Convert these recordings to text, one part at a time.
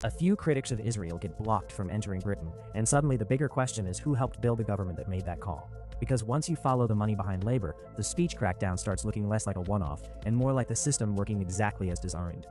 A few critics of Israel get blocked from entering Britain, and suddenly the bigger question is who helped build the government that made that call. Because once you follow the money behind labor, the speech crackdown starts looking less like a one-off and more like the system working exactly as designed.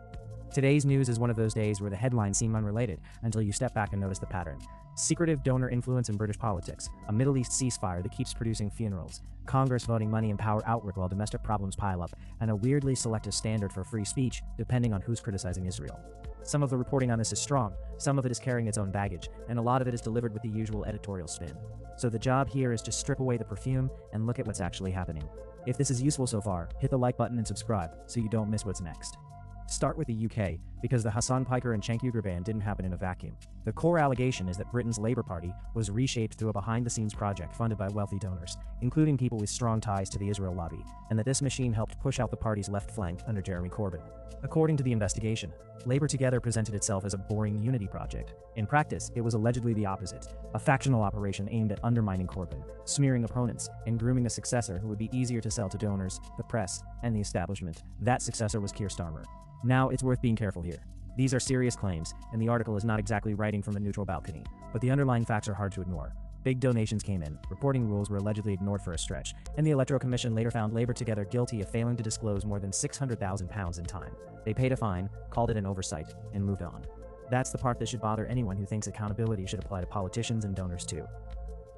Today's news is one of those days where the headlines seem unrelated until you step back and notice the pattern. Secretive donor influence in British politics, a Middle East ceasefire that keeps producing funerals, Congress voting money and power outward while domestic problems pile up, and a weirdly selective standard for free speech depending on who's criticizing Israel. Some of the reporting on this is strong, some of it is carrying its own baggage, and a lot of it is delivered with the usual editorial spin. So the job here is to strip away the perfume and look at what's actually happening. If this is useful so far, hit the like button and subscribe so you don't miss what's next. Start with the UK, because the Hasan, Piker and Cenk Uygur ban didn't happen in a vacuum. The core allegation is that Britain's Labour Party was reshaped through a behind-the-scenes project funded by wealthy donors, including people with strong ties to the Israel lobby, and that this machine helped push out the party's left flank under Jeremy Corbyn. According to the investigation, Labour Together presented itself as a boring unity project. In practice, it was allegedly the opposite, a factional operation aimed at undermining Corbyn, smearing opponents, and grooming a successor who would be easier to sell to donors, the press, and the establishment. That successor was Keir Starmer. Now, it's worth being careful here. These are serious claims, and the article is not exactly writing from a neutral balcony, but the underlying facts are hard to ignore. Big donations came in, reporting rules were allegedly ignored for a stretch, and the Electoral Commission later found Labour Together guilty of failing to disclose more than £600,000 in time. They paid a fine, called it an oversight, and moved on. That's the part that should bother anyone who thinks accountability should apply to politicians and donors too.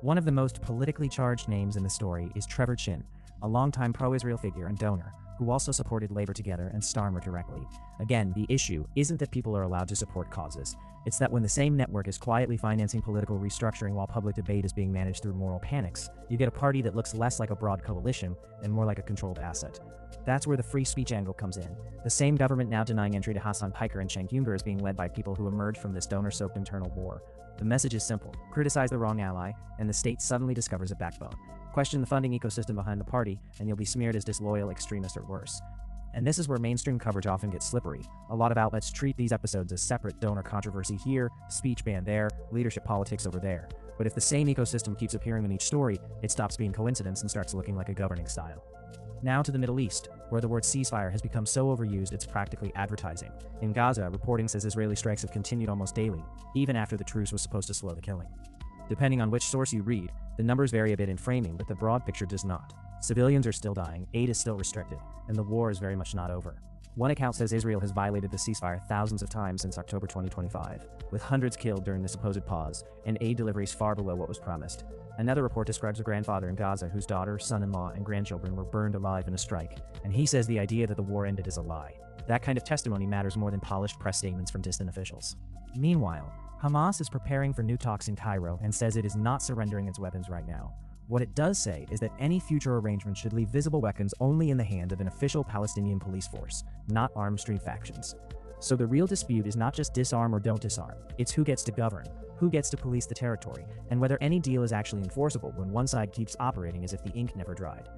One of the most politically charged names in the story is Trevor Chin, a longtime pro-Israel figure and donor, who also supported Labour Together and Starmer directly. Again, the issue isn't that people are allowed to support causes. It's that when the same network is quietly financing political restructuring while public debate is being managed through moral panics, you get a party that looks less like a broad coalition and more like a controlled asset. That's where the free speech angle comes in. The same government now denying entry to Hasan, Piker and Cenk Uygur is being led by people who emerged from this donor-soaked internal war. The message is simple: criticize the wrong ally, and the state suddenly discovers a backbone. Question the funding ecosystem behind the party, and you'll be smeared as disloyal, extremist, or worse. And this is where mainstream coverage often gets slippery. A lot of outlets treat these episodes as separate: donor controversy here, speech ban there, leadership politics over there. But if the same ecosystem keeps appearing in each story, it stops being coincidence and starts looking like a governing style. Now to the Middle East, where the word ceasefire has become so overused it's practically advertising. In Gaza, reporting says Israeli strikes have continued almost daily, even after the truce was supposed to slow the killing. Depending on which source you read, the numbers vary a bit in framing, but the broad picture does not. Civilians are still dying, aid is still restricted, and the war is very much not over. One account says Israel has violated the ceasefire thousands of times since October 2025, with hundreds killed during the supposed pause, and aid deliveries far below what was promised. Another report describes a grandfather in Gaza whose daughter, son-in-law, and grandchildren were burned alive in a strike, and he says the idea that the war ended is a lie. That kind of testimony matters more than polished press statements from distant officials. Meanwhile, Hamas is preparing for new talks in Cairo and says it is not surrendering its weapons right now. What it does say is that any future arrangement should leave visible weapons only in the hand of an official Palestinian police force, not armed street factions. So the real dispute is not just disarm or don't disarm, it's who gets to govern, who gets to police the territory, and whether any deal is actually enforceable when one side keeps operating as if the ink never dried.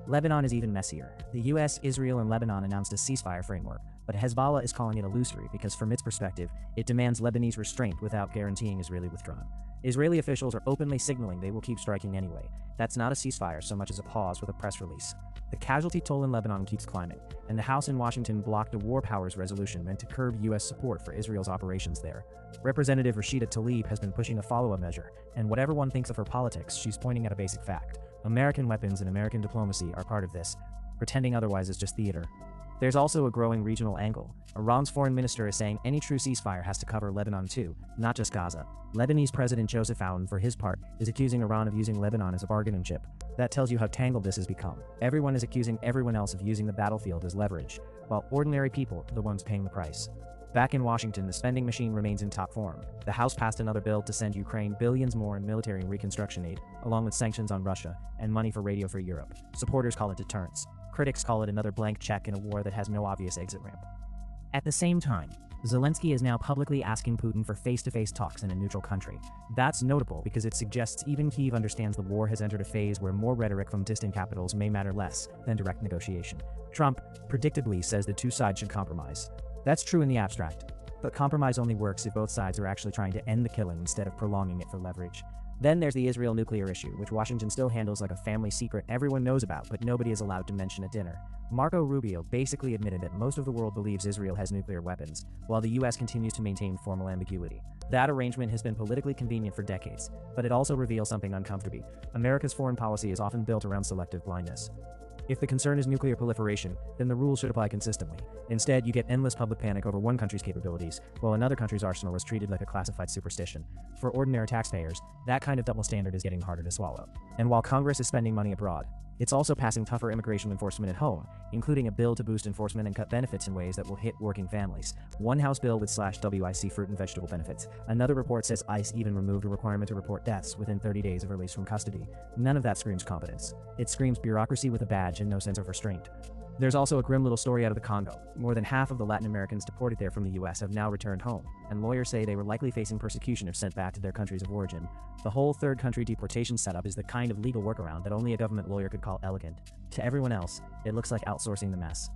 Lebanon is even messier. The US, Israel, and Lebanon announced a ceasefire framework, but Hezbollah is calling it illusory because from its perspective, it demands Lebanese restraint without guaranteeing Israeli withdrawal. Israeli officials are openly signaling they will keep striking anyway. That's not a ceasefire so much as a pause with a press release. The casualty toll in Lebanon keeps climbing, and the House in Washington blocked a war powers resolution meant to curb US support for Israel's operations there. Representative Rashida Tlaib has been pushing a follow-up measure, and whatever one thinks of her politics, she's pointing at a basic fact. American weapons and American diplomacy are part of this. Pretending otherwise is just theater. There's also a growing regional angle. Iran's foreign minister is saying any true ceasefire has to cover Lebanon too, not just Gaza. Lebanese President Joseph Aoun, for his part, is accusing Iran of using Lebanon as a bargaining chip. That tells you how tangled this has become. Everyone is accusing everyone else of using the battlefield as leverage, while ordinary people are the ones paying the price. Back in Washington, the spending machine remains in top form. The House passed another bill to send Ukraine billions more in military and reconstruction aid, along with sanctions on Russia and money for Radio Free Europe. Supporters call it deterrence. Critics call it another blank check in a war that has no obvious exit ramp. At the same time, Zelensky is now publicly asking Putin for face-to-face talks in a neutral country. That's notable because it suggests even Kyiv understands the war has entered a phase where more rhetoric from distant capitals may matter less than direct negotiation. Trump, predictably, says the two sides should compromise. That's true in the abstract, but compromise only works if both sides are actually trying to end the killing instead of prolonging it for leverage. Then there's the Israel nuclear issue, which Washington still handles like a family secret everyone knows about, but nobody is allowed to mention at dinner. Marco Rubio basically admitted that most of the world believes Israel has nuclear weapons, while the US continues to maintain formal ambiguity. That arrangement has been politically convenient for decades, but it also reveals something uncomfortable. America's foreign policy is often built around selective blindness. If the concern is nuclear proliferation, then the rules should apply consistently. Instead, you get endless public panic over one country's capabilities, while another country's arsenal is treated like a classified superstition. For ordinary taxpayers, that kind of double standard is getting harder to swallow. And while Congress is spending money abroad, it's also passing tougher immigration enforcement at home, including a bill to boost enforcement and cut benefits in ways that will hit working families. One House bill would slash WIC fruit and vegetable benefits. Another report says ICE even removed a requirement to report deaths within 30 days of release from custody. None of that screams competence. It screams bureaucracy with a badge and no sense of restraint. There's also a grim little story out of the Congo. More than half of the Latin Americans deported there from the US have now returned home, and lawyers say they were likely facing persecution if sent back to their countries of origin. The whole third country deportation setup is the kind of legal workaround that only a government lawyer could call elegant. To everyone else, it looks like outsourcing the mess.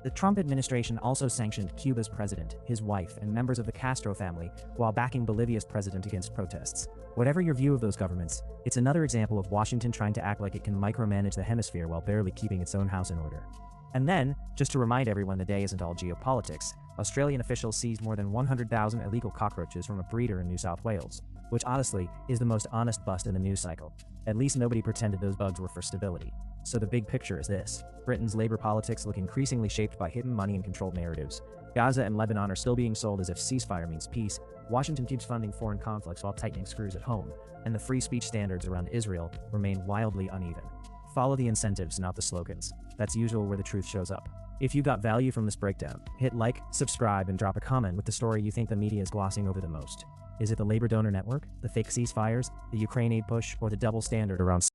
The Trump administration also sanctioned Cuba's president, his wife, and members of the Castro family, while backing Bolivia's president against protests. Whatever your view of those governments, it's another example of Washington trying to act like it can micromanage the hemisphere while barely keeping its own house in order. And then, just to remind everyone the day isn't all geopolitics, Australian officials seized more than 100,000 illegal cockroaches from a breeder in New South Wales, which honestly is the most honest bust in the news cycle. At least nobody pretended those bugs were for stability. So the big picture is this: Britain's labor politics look increasingly shaped by hidden money and controlled narratives. Gaza and Lebanon are still being sold as if ceasefire means peace. Washington keeps funding foreign conflicts while tightening screws at home, and the free speech standards around Israel remain wildly uneven. Follow the incentives, not the slogans. That's usually where the truth shows up. If you got value from this breakdown, hit like, subscribe, and drop a comment with the story you think the media is glossing over the most. Is it the labor donor network, the fake ceasefires, the Ukraine aid push, or the double standard around